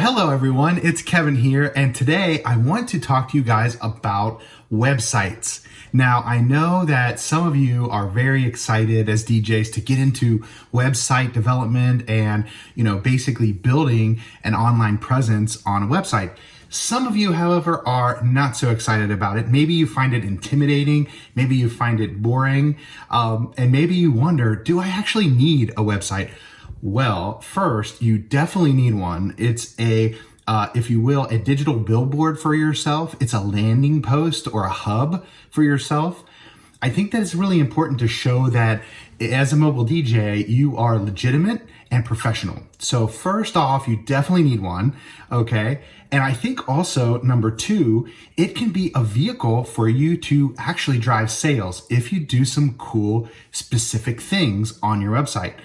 Hello everyone, it's Kevin here, and today I want to talk to you guys about websites. Now, I know that some of you are very excited as DJs to get into website development and, basically building an online presence on a website. Some of you, however, are not so excited about it. Maybe you find it intimidating, maybe you find it boring, and maybe you wonder, do I actually need a website? Well, first, you definitely need one. It's if you will, a digital billboard for yourself. It's a landing post or a hub for yourself. I think that it's really important to show that as a mobile DJ, you are legitimate and professional. So first off, you definitely need one, okay? And I think also, number two, it can be a vehicle for you to actually drive sales if you do some cool, specific things on your website.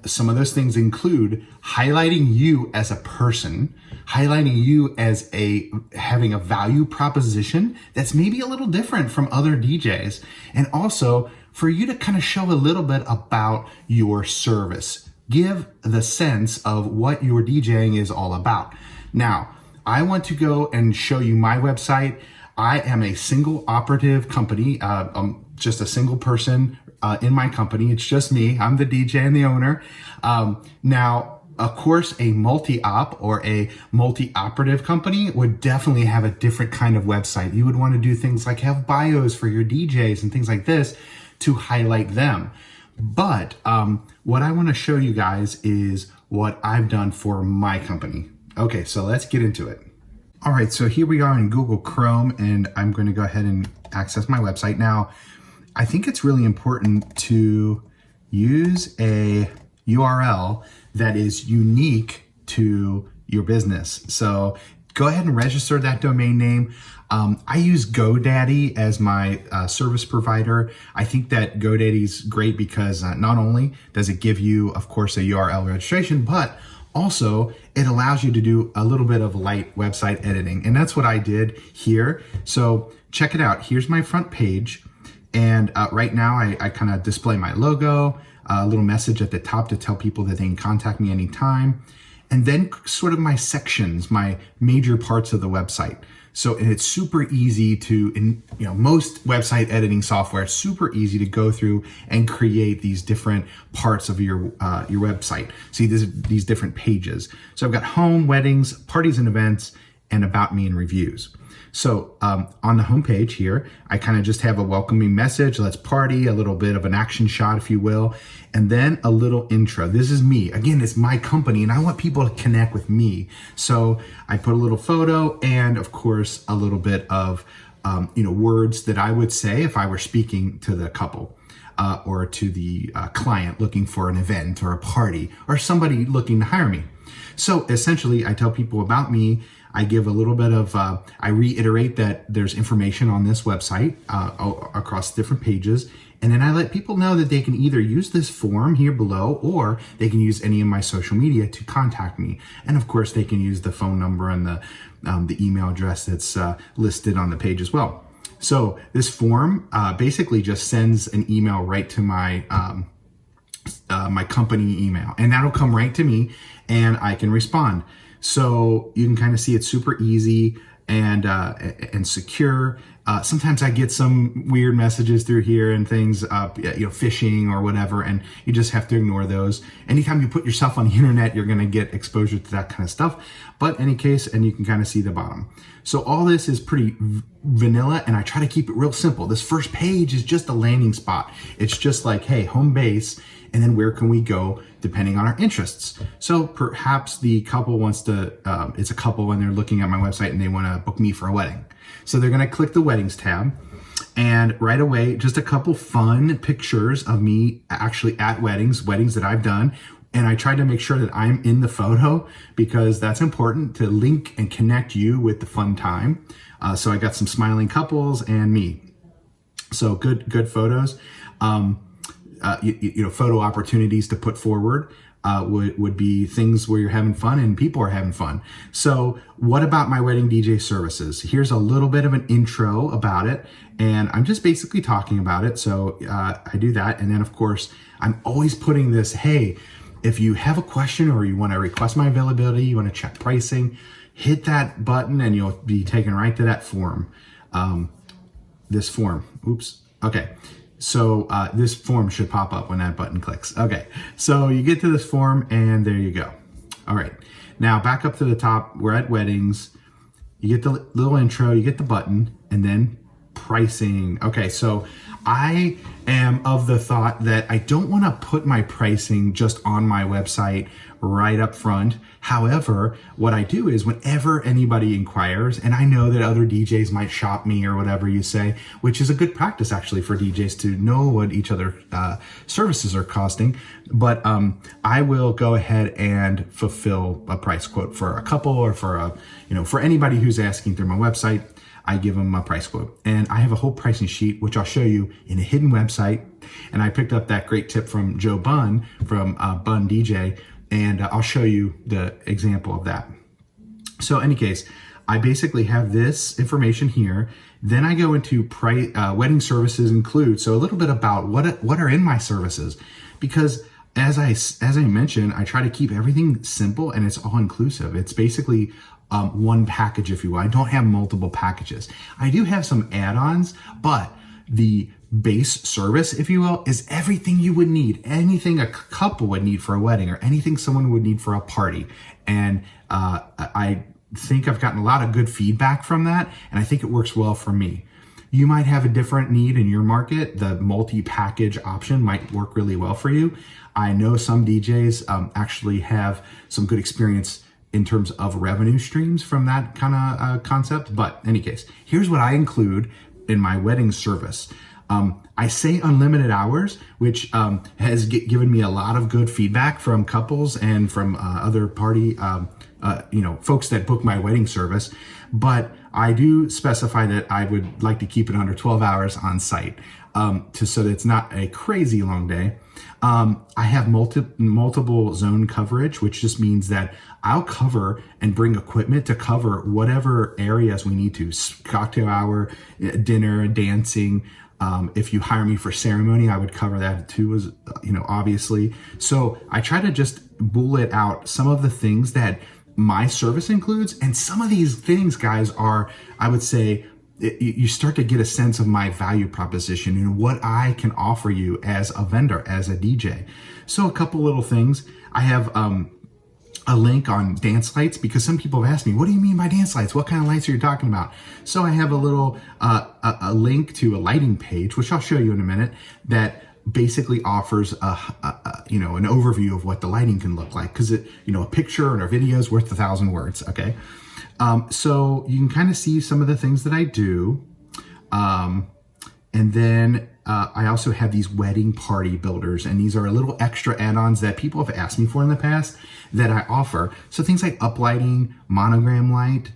Some of those things include highlighting you as a person, highlighting you as having a value proposition that's maybe a little different from other DJs, and also for you to kind of show a little bit about your service. Give the sense of what your DJing is all about. Now, I want to go and show you my website. I am a single operative company, just a single person in my company. It's just me. I'm the DJ and the owner. Now, of course, a multi-op or a multi-operative company would definitely have a different kind of website. You would want to do things like have bios for your DJs and things like this to highlight them. But what I want to show you guys is what I've done for my company. Okay, so let's get into it. All right, so here we are in Google Chrome, and I'm going to go ahead and access my website. Now, I think it's really important to use a URL that is unique to your business. So go ahead and register that domain name. I use Godaddy as my service provider. I think that Godaddy is great because not only does it give you, of course, a URL registration, but also it allows you to do a little bit of light website editing. And that's what I did here. So check it out. Here's my front page. And right now I kind of display my logo, a little message at the top to tell people that they can contact me anytime. And then sort of my sections, my major parts of the website. So it's super easy to, most website editing software, it's super easy to go through and create these different parts of your website. See these different pages. So I've got home, weddings, parties and events, and about me and reviews. So on the home page here, I kind of just have a welcoming message, let's party, a little bit of an action shot, if you will, and then a little intro. This is me. Again, it's my company, and I want people to connect with me. So I put a little photo and, of course, a little bit of words that I would say if I were speaking to the couple or to the client looking for an event or a party or somebody looking to hire me. So essentially, I tell people about me. I give a little bit of, I reiterate that there's information on this website across different pages. And then I let people know that they can either use this form here below, or they can use any of my social media to contact me. And of course, they can use the phone number and the email address that's listed on the page as well. So this form basically just sends an email right to my my company email, and that'll come right to me, and I can respond. So you can kind of see it's super easy and secure. Sometimes I get some weird messages through here and things, phishing or whatever, and you just have to ignore those. Anytime you put yourself on the internet, you're going to get exposure to that kind of stuff. But in any case, and you can kind of see the bottom. So all this is pretty vanilla, and I try to keep it real simple. This first page is just a landing spot. It's just like, hey, home base, and then where can we go depending on our interests. So perhaps the couple wants to, it's a couple and they're looking at my website and they want to book me for a wedding. So they're going to click the weddings tab, and right away, just a couple fun pictures of me actually at weddings that I've done. And I try to make sure that I'm in the photo because that's important to link and connect you with the fun time. So I got some smiling couples and me. So good photos. Photo opportunities to put forward would be things where you're having fun and people are having fun. So what about my wedding DJ services? Here's a little bit of an intro about it, and I'm just basically talking about it. So I do that. And then of course, I'm always putting this, hey, if you have a question or you want to request my availability, you want to check pricing, hit that button and you'll be taken right to that form. This form, oops. Okay. So this form should pop up when that button clicks. Okay. So you get to this form and there you go. All right. Now back up to the top, we're at weddings. You get the little intro, you get the button, and then pricing. Okay, so I am of the thought that I don't want to put my pricing just on my website right up front. However, what I do is whenever anybody inquires, and I know that other DJs might shop me or whatever you say, which is a good practice actually for DJs to know what each other services are costing. But I will go ahead and fulfill a price quote for a couple or for for anybody who's asking through my website. I give them a price quote, and I have a whole pricing sheet, which I'll show you in a hidden website. And I picked up that great tip from Joe Bunn from Bunn DJ, and I'll show you the example of that. So in any case, I basically have this information here. Then I go into wedding services include. So a little bit about what are in my services, because as I mentioned, I try to keep everything simple and it's all inclusive. It's basically one package, if you will. I don't have multiple packages. I do have some add-ons, but the base service, if you will, is everything you would need, anything a couple would need for a wedding or anything someone would need for a party. And I think I've gotten a lot of good feedback from that, and I think it works well for me. You might have a different need in your market. The multi-package option might work really well for you. I know some DJs actually have some good experience in terms of revenue streams from that kind of concept. But in any case, here's what I include in my wedding service. I say unlimited hours, which has given me a lot of good feedback from couples and from other party, folks that book my wedding service. But I do specify that I would like to keep it under 12 hours on site, so that it's not a crazy long day. I have multiple zone coverage, which just means that I'll cover and bring equipment to cover whatever areas we need to. Cocktail hour, dinner, dancing. If you hire me for ceremony, I would cover that too, as obviously. So I try to just bullet out some of the things that my service includes, and some of these things, guys, are, I would say, you start to get a sense of my value proposition and what I can offer you as a vendor, as a DJ. So a couple little things. I have a link on dance lights, because some people have asked me, what do you mean by dance lights? What kind of lights are you talking about? So I have a little a link to a lighting page, which I'll show you in a minute, that basically offers an overview of what the lighting can look like, because a picture and a video is worth 1,000 words. Okay. So you can kind of see some of the things that I do. And then I also have these wedding party builders, and these are a little extra add-ons that people have asked me for in the past that I offer. So things like uplighting, monogram light.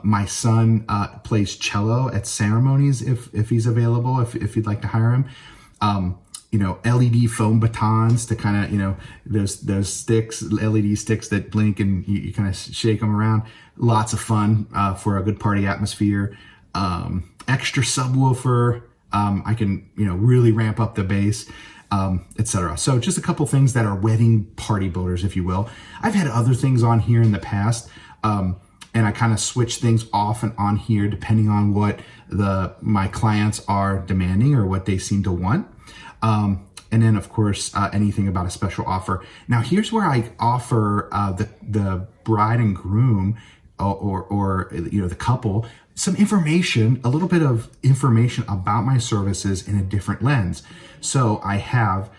My son plays cello at ceremonies if he's available, if you'd like to hire him. LED foam batons to kind of, those sticks, LED sticks that blink and you kind of shake them around. Lots of fun for a good party atmosphere. Extra subwoofer. I can, really ramp up the bass, etc. So just a couple things that are wedding party builders, if you will. I've had other things on here in the past, and I kind of switch things off and on here depending on what my clients are demanding or what they seem to want. And then of course, anything about a special offer. Now here's where I offer the bride and groom or the couple some information, a little bit of information about my services in a different lens. So I have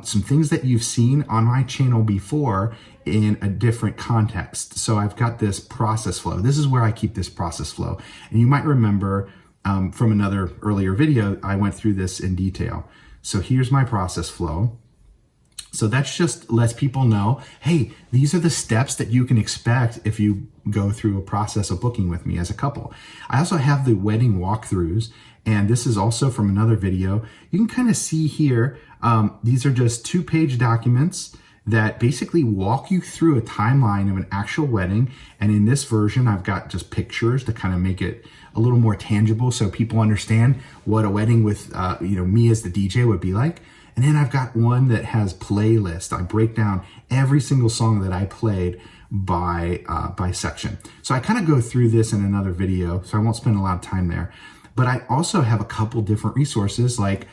some things that you've seen on my channel before in a different context. So I've got this process flow. This is where I keep this process flow. And you might remember from another earlier video, I went through this in detail. So here's my process flow. So that's just lets people know, hey, these are the steps that you can expect if you go through a process of booking with me as a couple. I also have the wedding walkthroughs, and this is also from another video. You can kind of see here, these are just 2-page documents that basically walk you through a timeline of an actual wedding. And in this version, I've got just pictures to kind of make it a little more tangible so people understand what a wedding with me as the DJ would be like. And then I've got one that has playlist. I break down every single song that I played by section. So I kind of go through this in another video, so I won't spend a lot of time there. But I also have a couple different resources like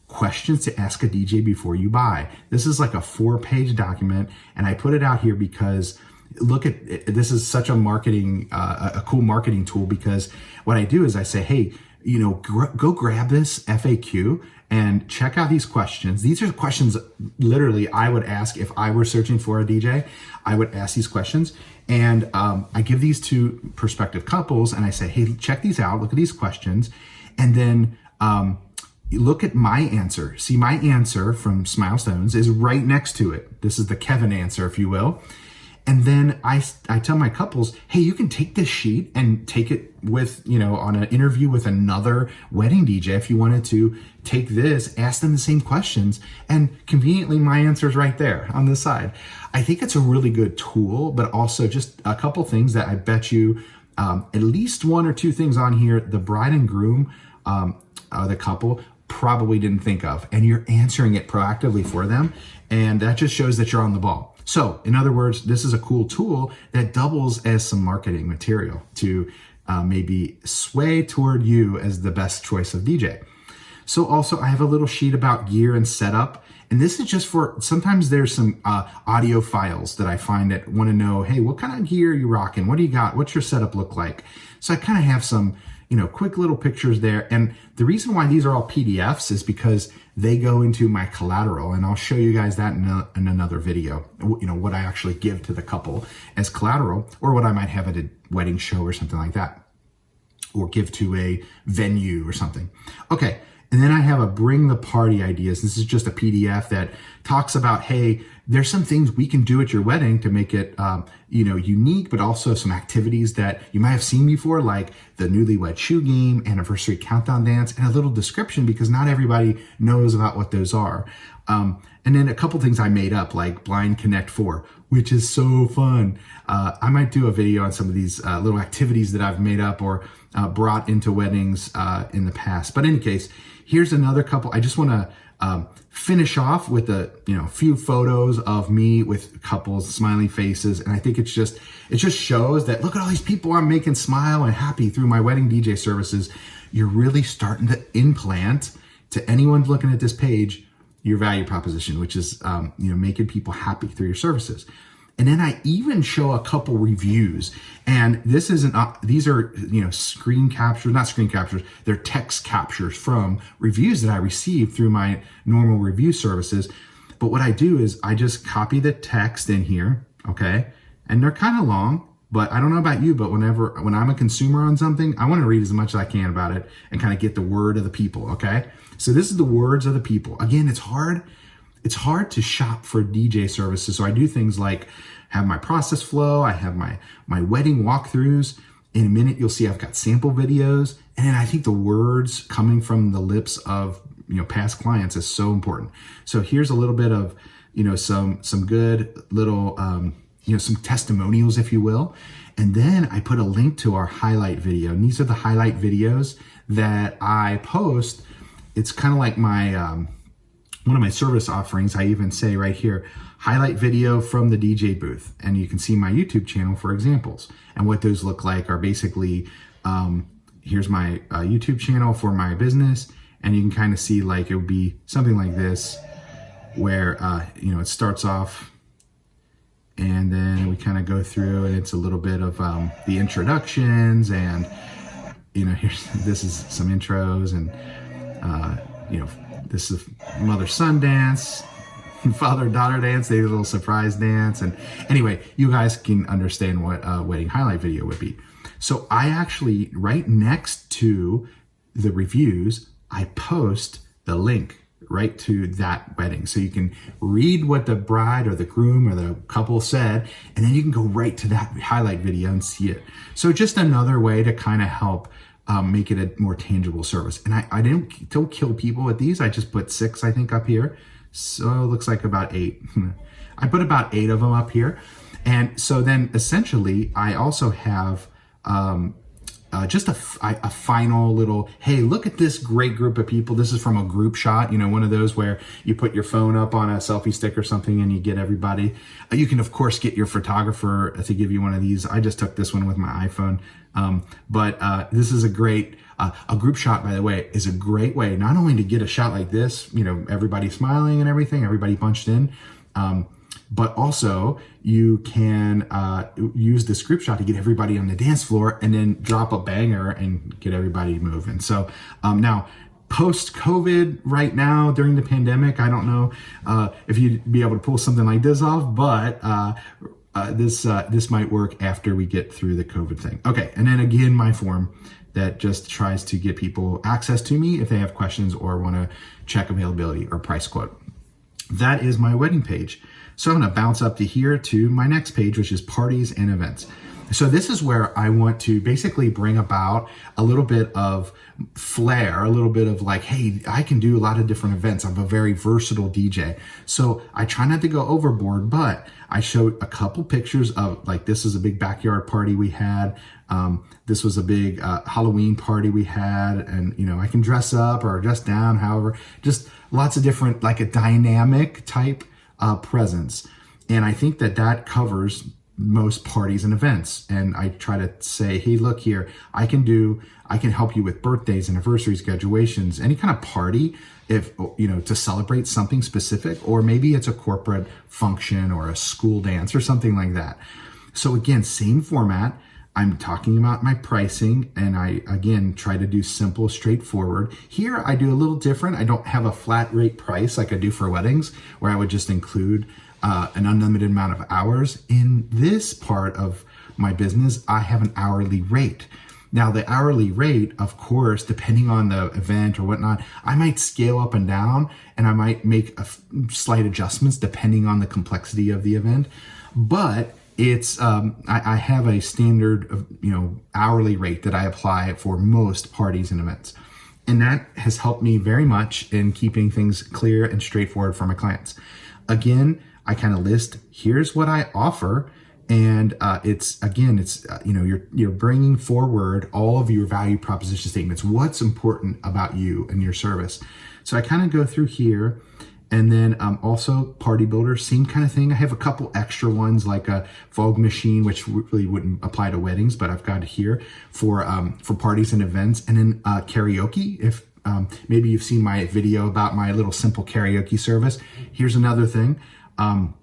questions to ask a DJ before you buy. This is like a 4-page document, and I put it out here because look at it, this is such a marketing, a cool marketing tool, because what I do is I say, hey, go grab this FAQ and check out these questions. These are questions literally I would ask if I were searching for a DJ. I would ask these questions, and I give these to prospective couples, and I say, hey, check these out. Look at these questions, and then look at my answer. See, my answer from Smilestones is right next to it. This is the Kevin answer, if you will. And then I tell my couples, hey, you can take this sheet and take it with, on an interview with another wedding DJ. If you wanted to take this, ask them the same questions, and conveniently my answer is right there on this side. I think it's a really good tool, but also just a couple things that I bet you, at least 1 or 2 things on here, the bride and groom, the couple probably didn't think of, and you're answering it proactively for them. And that just shows that you're on the ball. So in other words, this is a cool tool that doubles as some marketing material to maybe sway toward you as the best choice of DJ. So also I have a little sheet about gear and setup. And this is just for, sometimes there's some audio files that I find that want to know, hey, what kind of gear are you rocking? What do you got? What's your setup look like? So I kind of have some, quick little pictures there. And the reason why these are all PDFs is because they go into my collateral, and I'll show you guys that in another video, what I actually give to the couple as collateral, or what I might have at a wedding show or something like that, or give to a venue or something. Okay. And then I have a bring the party ideas. This is just a PDF that talks about, hey, there's some things we can do at your wedding to make it, unique, but also some activities that you might have seen before, like the newlywed shoe game, anniversary countdown dance, and a little description, because not everybody knows about what those are. And then a couple things I made up, like Blind Connect 4, which is so fun. I might do a video on some of these little activities that I've made up or brought into weddings in the past. But in any case, here's another couple. I just want to finish off with a few photos of me with couples, smiling faces, and I think it just shows that look at all these people I'm making smile and happy through my wedding DJ services. You're really starting to implant to anyone looking at this page your value proposition, which is making people happy through your services. And then I even show a couple reviews, and this isn't, these are, screen captures, not screen captures, they're text captures from reviews that I received through my normal review services. But what I do is I just copy the text in here, okay? And they're kind of long, but I don't know about you, but when I'm a consumer on something, I want to read as much as I can about it and kind of get the word of the people, okay? So this is the words of the people. Again, it's hard to shop for DJ services. So I do things like have my process flow. I have my wedding walkthroughs. In a minute, you'll see I've got sample videos. And then I think the words coming from the lips of, past clients is so important. So here's a little bit of, some good little, some testimonials, if you will. And then I put a link to our highlight video. And these are the highlight videos that I post. It's kind of like my, one of my service offerings. I even say right here, highlight video from the DJ booth. And you can see my YouTube channel for examples. And what those look like are basically, here's my YouTube channel for my business. And you can kind of see like it would be something like this, where, it starts off and then we kind of go through, and it's a little bit of the introductions, and, this is some intros, and, this is mother-son dance, father-daughter dance. They did a little surprise dance. And anyway, you guys can understand what a wedding highlight video would be. So I actually, right next to the reviews, I post the link right to that wedding. So you can read what the bride or the groom or the couple said, and then you can go right to that highlight video and see it. So just another way to kind of help make it a more tangible service. And I don't kill people with these. I just put 6, I think, up here. So it looks like about 8. I put about 8 of them up here. And so then essentially I also have just a final little, hey, look at this great group of people. This is from a group shot, one of those where you put your phone up on a selfie stick or something and you get everybody. You can, of course, get your photographer to give you one of these. I just took this one with my iPhone. But this is a group shot, by the way, is a great way not only to get a shot like this, everybody smiling and everything, everybody bunched in, but also you can use this group shot to get everybody on the dance floor and then drop a banger and get everybody moving. So now, post-COVID right now during the pandemic, I don't know if you'd be able to pull something like this off, but this might work after we get through the COVID thing. Okay, and then again, my form that just tries to get people access to me if they have questions or want to check availability or price quote. That is my wedding page. So I'm going to bounce up to here to my next page, which is parties and events. So this is where I want to basically bring about a little bit of flair, a little bit of like, hey, I can do a lot of different events. I'm a very versatile DJ. So I try not to go overboard, but I showed a couple pictures of like, this is a big backyard party we had. This was a big Halloween party we had. And, I can dress up or dress down, however, just lots of different, like a dynamic type presence. And I think that covers most parties and events. And I try to say, hey, look here, I can help you with birthdays, anniversaries, graduations, any kind of party, if, to celebrate something specific, or maybe it's a corporate function or a school dance or something like that. So again, same format. I'm talking about my pricing, and I, again, try to do simple, straightforward. Here, I do a little different. I don't have a flat rate price like I do for weddings, where I would just include an unlimited amount of hours. In this part of my business, I have an hourly rate. Now, the hourly rate, of course, depending on the event or whatnot, I might scale up and down, and I might make slight adjustments depending on the complexity of the event. But it's I have a standard of hourly rate that I apply for most parties and events, and that has helped me very much in keeping things clear and straightforward for my clients. Again, I kind of list, here's what I offer, and you're bringing forward all of your value proposition statements. What's important about you and your service? So I kind of go through here. And then also Party Builder, same kind of thing. I have a couple extra ones like a Vogue machine, which really wouldn't apply to weddings, but I've got it here for parties and events. And then karaoke, if maybe you've seen my video about my little simple karaoke service. Here's another thing. And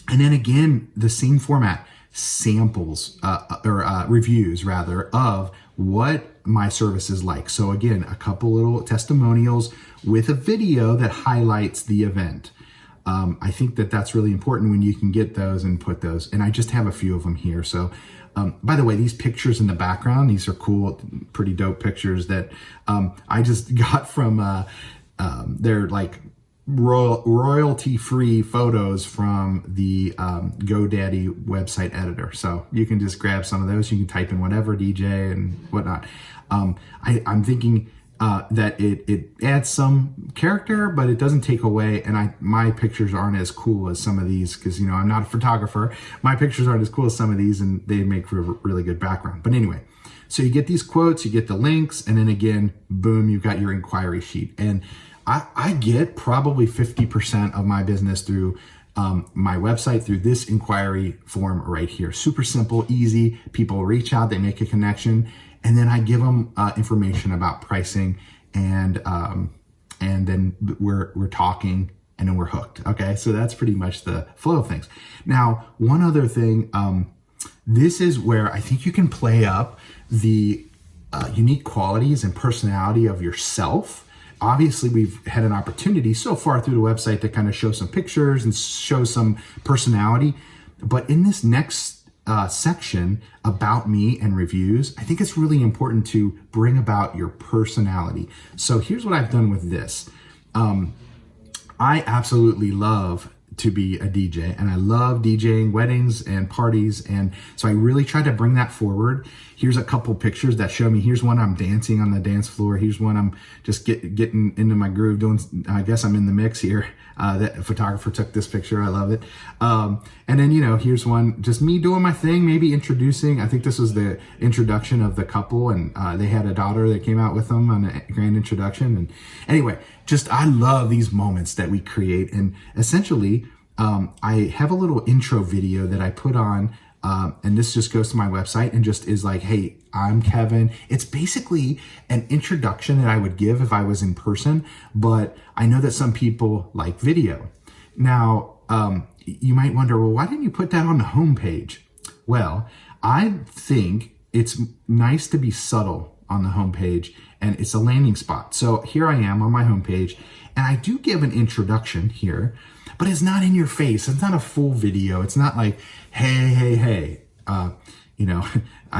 then again, the same format, samples or reviews rather of what my service is like. So again, a couple little testimonials with a video that highlights the event. I think that's really important when you can get those and put those. And I just have a few of them here. So by the way, these pictures in the background, these are cool, pretty dope pictures that I just got from they're like royalty-free photos from the Godaddy website editor. So you can just grab some of those. You can type in whatever, DJ and whatnot. I'm thinking that it adds some character, but it doesn't take away. And my pictures aren't as cool as some of these because, I'm not a photographer. My pictures aren't as cool as some of these, and they make for a really good background. But anyway, so you get these quotes, you get the links, and then again, boom, you've got your inquiry sheet. And I get probably 50% of my business through my website, through this inquiry form right here. Super simple, easy. People reach out, they make a connection, and then I give them information about pricing, and then we're talking, and then we're hooked. Okay, so that's pretty much the flow of things. Now, one other thing, this is where I think you can play up the unique qualities and personality of yourself. Obviously, we've had an opportunity so far through the website to kind of show some pictures and show some personality. But in this next section about me and reviews, I think it's really important to bring about your personality. So here's what I've done with this. I absolutely love to be a DJ, and I love DJing weddings and parties, and so I really tried to bring that forward. Here's a couple pictures that show me. Here's one I'm dancing on the dance floor. Here's one I'm just getting into my groove, doing. I guess I'm in the mix here. That photographer took this picture. I love it. And then, here's one just me doing my thing, maybe introducing. I think this was the introduction of the couple, and they had a daughter that came out with them on a grand introduction. And anyway, I love these moments that we create. And essentially, I have a little intro video that I put on, and this just goes to my website and just is like, hey, I'm Kevin. It's basically an introduction that I would give if I was in person, but I know that some people like video. Now, you might wonder, well, why didn't you put that on the homepage? Well, I think it's nice to be subtle on the homepage, and it's a landing spot. So here I am on my homepage, and I do give an introduction here, but it's not in your face. It's not a full video. It's not like, hey,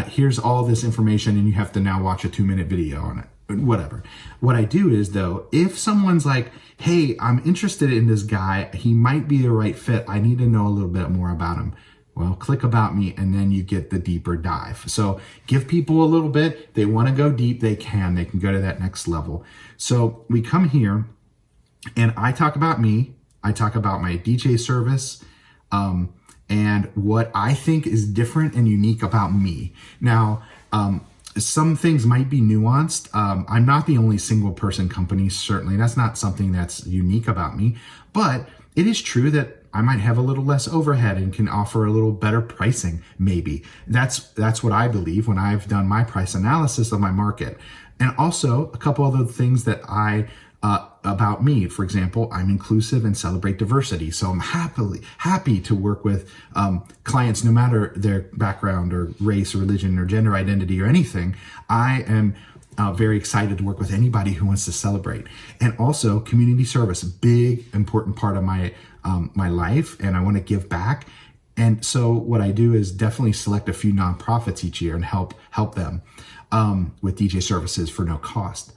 here's all this information and you have to now watch a 2-minute video on it, whatever. What I do is, though, if someone's like, hey, I'm interested in this guy, he might be the right fit, I need to know a little bit more about him. Well, click about me, and then you get the deeper dive. So give people a little bit. They want to go deep, they can go to that next level. So we come here and I talk about me. I talk about my DJ service, and what I think is different and unique about me. Now, some things might be nuanced. I'm not the only single person company, certainly. That's not something that's unique about me, but it is true that I might have a little less overhead and can offer a little better pricing, maybe. That's what I believe when I've done my price analysis of my market. And also a couple other things that about me. For example, I'm inclusive and celebrate diversity. So I'm happy to work with clients, no matter their background or race or religion or gender identity or anything. I am very excited to work with anybody who wants to celebrate. And also community service, a big, important part of my life, and I want to give back. And so what I do is definitely select a few nonprofits each year and help them with DJ services for no cost.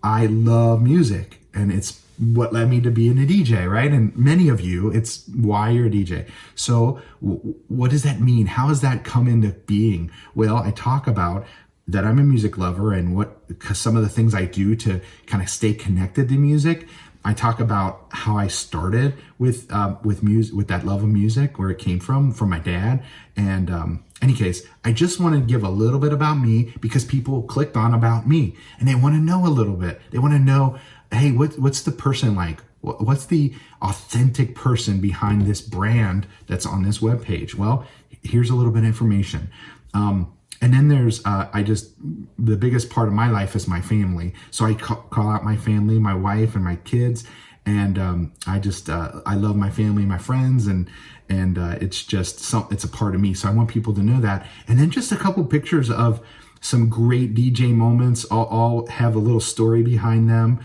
I love music, and it's what led me to being a DJ, right? And many of you, it's why you're a DJ. So what does that mean? How does that come into being? Well, I talk about that I'm a music lover and some of the things I do to kind of stay connected to music. I talk about how I started with music, with that love of music, where it came from my dad. And any case, I just want to give a little bit about me because people clicked on about me and they want to know a little bit. They want to know, hey, what's the person like? What's the authentic person behind this brand that's on this webpage? Well, here's a little bit of information. And then there's, the biggest part of my life is my family. So I call out my family, my wife and my kids. And I love my family, my friends, and it's it's a part of me. So I want people to know that. And then just a couple pictures of some great DJ moments. All have a little story behind them.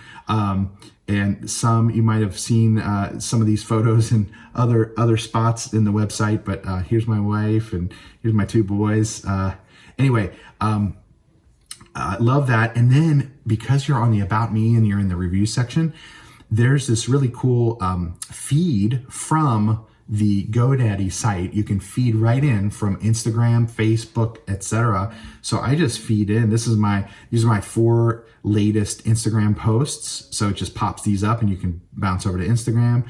And some, you might have seen some of these photos in other spots in the website. But here's my wife and here's my 2 boys. Anyway, I love that. And then because you're on the About Me and you're in the review section, there's this really cool feed from the Godaddy site. You can feed right in from Instagram, Facebook, etc. So I just feed in. These are my 4 latest Instagram posts. So it just pops these up and you can bounce over to Instagram.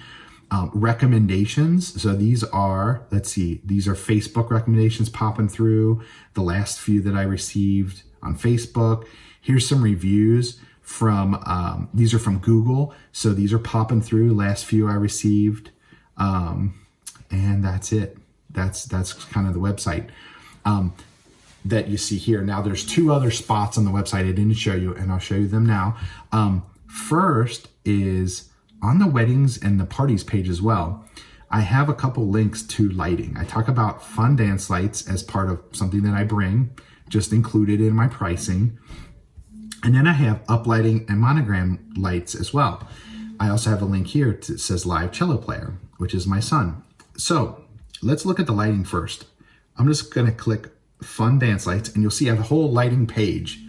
Recommendations. So these are Facebook recommendations popping through, the last few that I received on Facebook. Here's some reviews from, these are from Google. So these are popping through, last few I received. And that's it. That's kind of the website that you see here. Now there's 2 other spots on the website I didn't show you, and I'll show you them now. First is on the weddings and the parties page as well. I have a couple links to lighting. I talk about fun dance lights as part of something that I bring, just included in my pricing. And then I have uplighting and monogram lights as well. I also have a link here that says live cello player, which is my son. So let's look at the lighting first. I'm just gonna click fun dance lights and you'll see I have a whole lighting page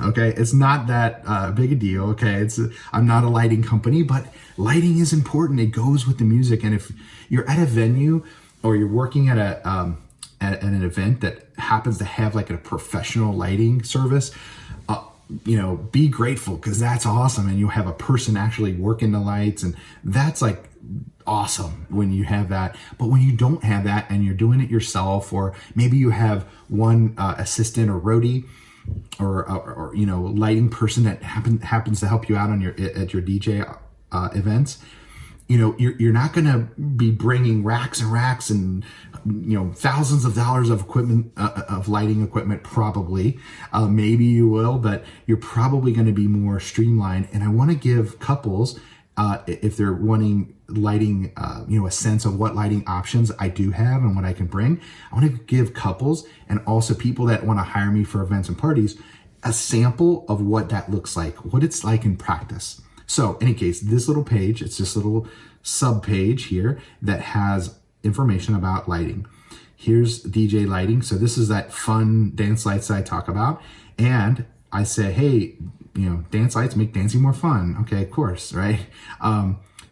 Okay, it's not that big a deal. Okay, I'm not a lighting company, but lighting is important. It goes with the music. And if you're at a venue or you're working at at an event that happens to have like a professional lighting service, be grateful, because that's awesome. And you'll have a person actually working the lights, and that's like awesome when you have that. But when you don't have that and you're doing it yourself, or maybe you have one assistant or roadie or lighting person that happens to help you out on at your DJ events, you're not going to be bringing racks and racks and thousands of dollars of equipment, of lighting equipment. Probably, maybe you will, but you're probably going to be more streamlined. And I want to give couples, if they're wanting lighting, a sense of what lighting options I do have and what I can bring. I want to give couples and also people that want to hire me for events and parties a sample of what that looks like, what it's like in practice. So in any case, this little page, it's this little sub page here that has information about lighting. Here's DJ lighting. So this is that fun dance lights that I talk about. And I say, hey, dance lights make dancing more fun. Okay, of course, right?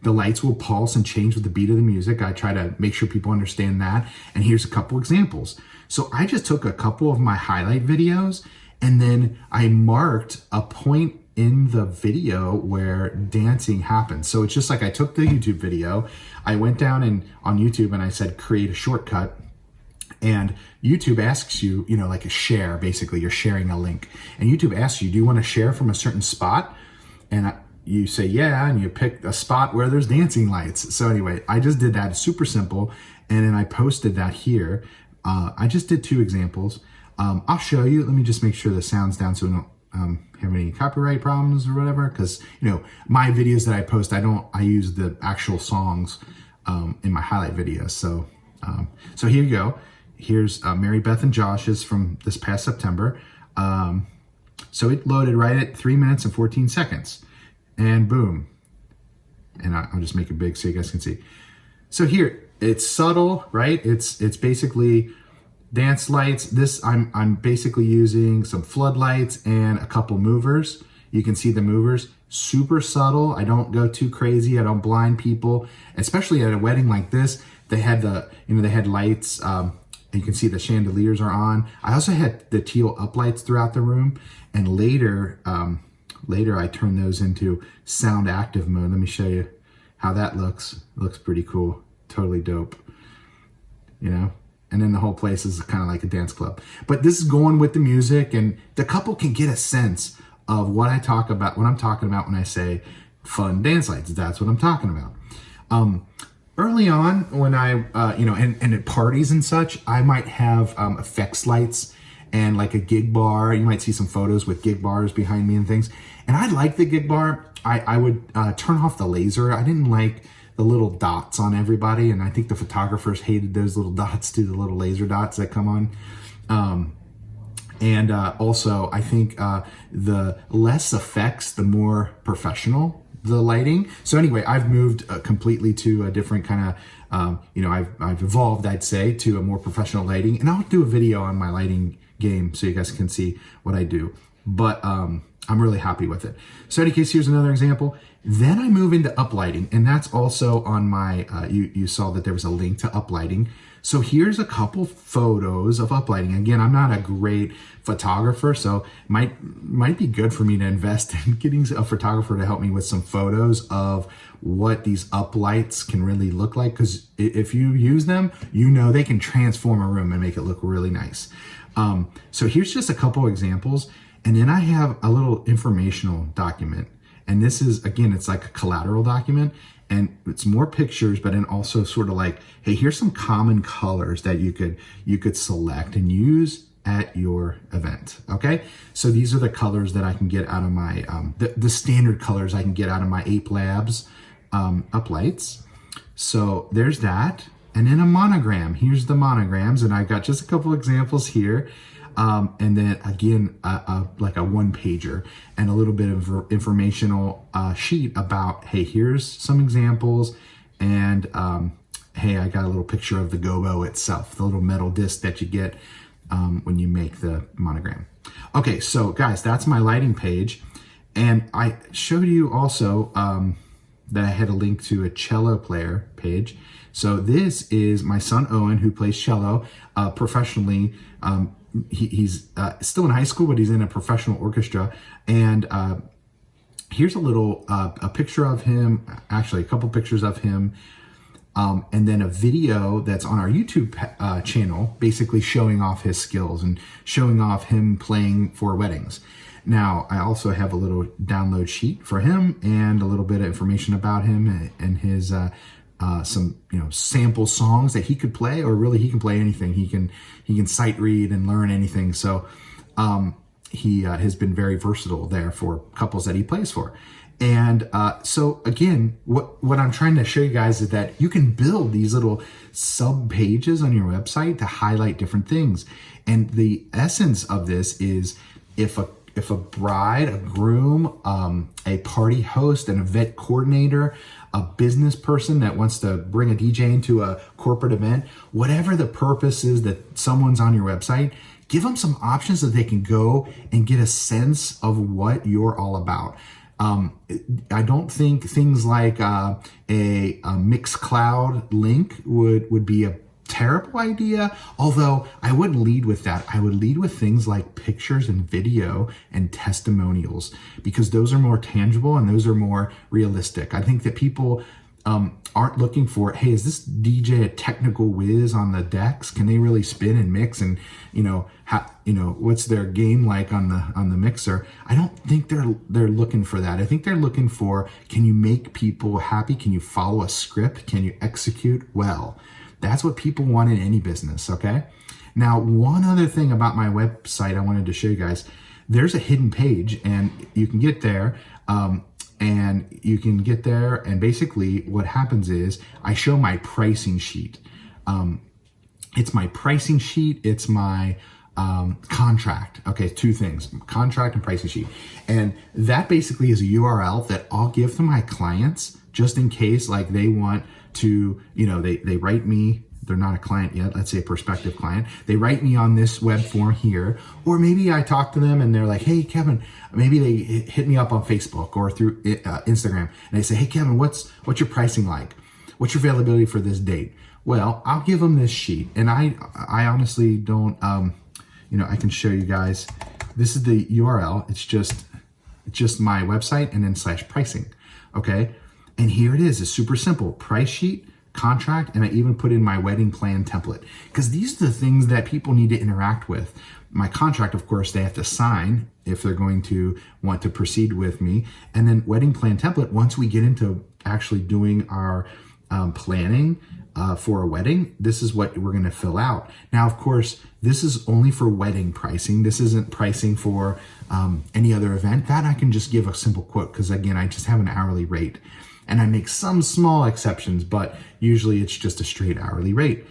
The lights will pulse and change with the beat of the music. I try to make sure people understand that. And here's a couple examples. So I just took a couple of my highlight videos, and then I marked a point in the video where dancing happens. So it's just like I took the YouTube video, I went down on YouTube and I said, create a shortcut. And YouTube asks you, like a share, basically you're sharing a link. And YouTube asks you, do you want to share from a certain spot? And you say, yeah, and you pick a spot where there's dancing lights. So anyway, I just did that, super simple. And then I posted that here. I just did 2 examples. I'll show you, let me just make sure the sound's down so we don't have any copyright problems or whatever. Cause my videos that I post, I use the actual songs in my highlight videos. So here you go. Here's Mary Beth and Josh's from this past September. So it loaded right at 3 minutes and 14 seconds. And boom. And I'll just make it big so you guys can see. So here, it's subtle, right? It's basically dance lights. This, I'm basically using some floodlights and a couple movers. You can see the movers, super subtle. I don't go too crazy. I don't blind people, especially at a wedding like this. They had they had lights. You can see the chandeliers are on. I also had the teal uplights throughout the room. And later I turned those into sound active mode. Let me show you how that looks. It looks pretty cool. Totally dope. And then the whole place is kind of like a dance club. But this is going with the music, and the couple can get a sense of what I'm talking about when I say fun dance lights. That's what I'm talking about. Early on, when I, and at parties and such, I might have effects lights and like a gig bar. You might see some photos with gig bars behind me and things. And I like the gig bar. I would turn off the laser. I didn't like the little dots on everybody. And I think the photographers hated those little dots too, the little laser dots that come on. And also, I think the less effects, the more professional the lighting. So anyway, I've moved completely to a different kind of, I've evolved, I'd say, to a more professional lighting. And I'll do a video on my lighting game so you guys can see what I do. But I'm really happy with it. So in any case, here's another example. Then I move into uplighting, and that's also on my, you saw that there was a link to uplighting. So here's a couple photos of uplighting. Again, I'm not a great photographer, so might be good for me to invest in getting a photographer to help me with some photos of what these uplights can really look like. Because if you use them, they can transform a room and make it look really nice. So here's just a couple examples. And then I have a little informational document. And this is, again, it's like a collateral document. And it's more pictures, but then also sort of like, hey, here's some common colors that you could select and use at your event. Okay, so these are the colors that I can get out of my the standard colors I can get out of my Ape Labs uplights. So there's that, and then a monogram. Here's the monograms, and I've got just a couple examples here. And then again, like a 1-pager and a little bit of informational sheet about, hey, here's some examples. And hey, I got a little picture of the gobo itself, the little metal disc that you get when you make the monogram. Okay, so guys, that's my lighting page. And I showed you also that I had a link to a cello player page. So this is my son Owen, who plays cello professionally. He's still in high school, but he's in a professional orchestra. And here's a picture of him, actually a couple pictures of him, and then a video that's on our YouTube channel, basically showing off his skills and showing off him playing for weddings. Now, I also have a little download sheet for him and a little bit of information about him and his some sample songs that he could play, or really he can play anything. He can sight read and learn anything. So he has been very versatile there for couples that he plays for. And so again, what I'm trying to show you guys is that you can build these little sub pages on your website to highlight different things. And the essence of this is if a bride, a groom, a party host, an event coordinator, a business person that wants to bring a DJ into a corporate event, whatever the purpose is that someone's on your website, give them some options so they can go and get a sense of what you're all about. I don't think things like a Mixcloud link would be a terrible idea, although I wouldn't lead with that. I would lead with things like pictures and video and testimonials, because those are more tangible and those are more realistic. I think that people aren't looking for, hey, is this DJ a technical whiz on the decks? Can they really spin and mix? And what's their game like on the mixer? I don't think they're looking for that. I think they're looking for, can you make people happy? Can you follow a script? Can you execute well? That's what people want in any business, okay? Now, one other thing about my website I wanted to show you guys, there's a hidden page, and you can get there, and basically what happens is I show my pricing sheet. It's my pricing sheet, it's my contract. Okay, two things, contract and pricing sheet. And that basically is a URL that I'll give to my clients just in case, like, they want to, they write me, they're not a client yet, let's say a prospective client, they write me on this web form here, or maybe I talk to them and they're like, hey, Kevin, maybe they hit me up on Facebook or through Instagram, and they say, hey, Kevin, what's your pricing like? What's your availability for this date? Well, I'll give them this sheet, and I honestly don't, I can show you guys. This is the URL. It's just my website and then /pricing. Okay. And here it is. It's super simple. Price sheet, contract, and I even put in my wedding plan template, because these are the things that people need to interact with. My contract, of course, they have to sign if they're going to want to proceed with me. And then wedding plan template, once we get into actually doing our planning for a wedding, this is what we're going to fill out. Now, of course, this is only for wedding pricing. This isn't pricing for any other event. That I can just give a simple quote, because again, I just have an hourly rate. And I make some small exceptions, but usually it's just a straight hourly rate.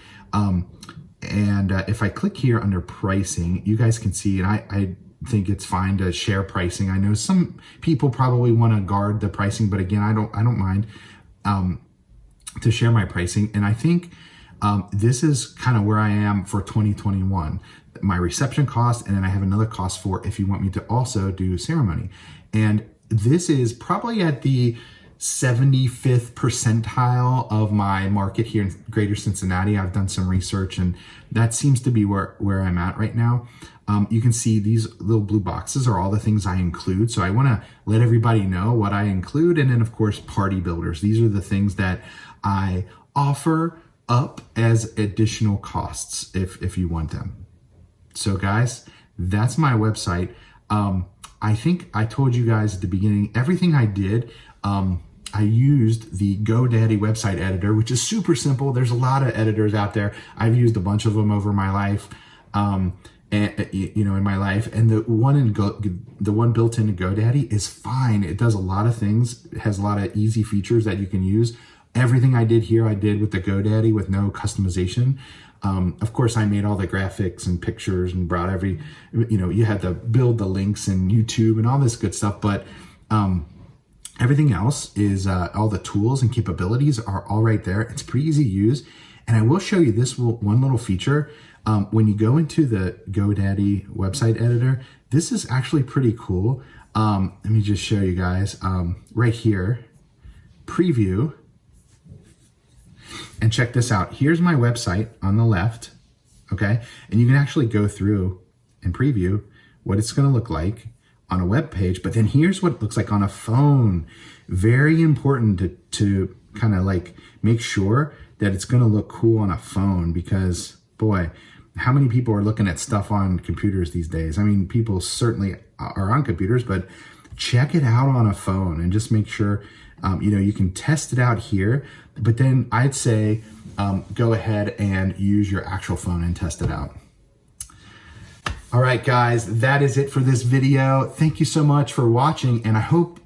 If I click here under pricing, you guys can see, and I think it's fine to share pricing. I know some people probably want to guard the pricing, but again, I don't mind to share my pricing. And I think this is kind of where I am for 2021. My reception cost, and then I have another cost for if you want me to also do ceremony. And this is probably at the 75th percentile of my market here in Greater Cincinnati. I've done some research, and that seems to be where I'm at right now. You can see these little blue boxes are all the things I include. So I want to let everybody know what I include. And then, of course, party builders. These are the things that I offer up as additional costs if you want them. So guys, that's my website. I think I told you guys at the beginning, everything I did, I used the Godaddy website editor, which is super simple. There's a lot of editors out there. I've used a bunch of them over my life, in my life. And the one built into Godaddy is fine. It does a lot of things. It has a lot of easy features that you can use. Everything I did here, I did with the Godaddy with no customization. Of course, I made all the graphics and pictures and brought you had to build the links and YouTube and all this good stuff. But everything else is all the tools and capabilities are all right there. It's pretty easy to use. And I will show you this one little feature. When you go into the GoDaddy website editor, this is actually pretty cool. Let me just show you guys right here, preview, and check this out. Here's my website on the left, okay? And you can actually go through and preview what it's gonna look like on a web page, but then here's what it looks like on a phone. Very important to kind of like make sure that it's gonna look cool on a phone, because boy, how many people are looking at stuff on computers these days? I mean, people certainly are on computers, but check it out on a phone and just make sure, you can test it out here, but then I'd say go ahead and use your actual phone and test it out. All right, guys, that is it for this video. Thank you so much for watching, and I hope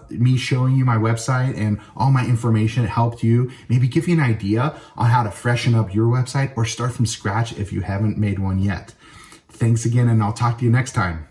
me showing you my website and all my information helped you, maybe give you an idea on how to freshen up your website or start from scratch if you haven't made one yet. Thanks again, and I'll talk to you next time.